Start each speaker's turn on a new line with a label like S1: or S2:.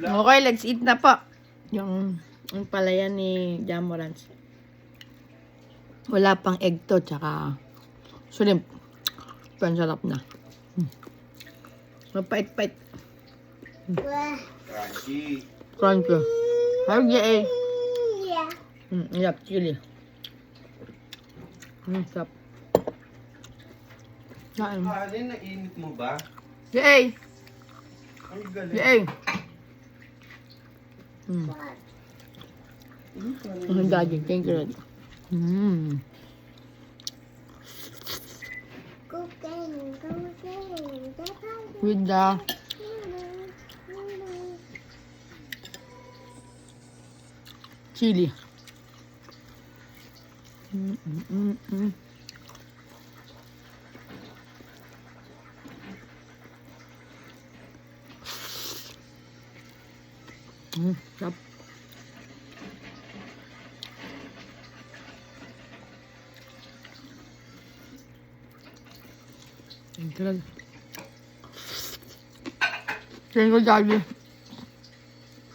S1: Okay, let's eat na po. Yung palayan ni Jamorans. Wala pang egg to, tsaka shrimp. Pero sarap na. Mapait-pait.
S2: Crunchy.
S1: Crunchy. Harap eh.
S3: Yeah.
S1: Yap, chili. Sarap. Kain.
S2: Alin, nainit mo ba?
S1: Yay!
S2: Ang galing.
S1: Yay! Ang daging. Thank you, Red.
S3: Cooking.
S1: With the chili. Sarap. Thank you, Daddy.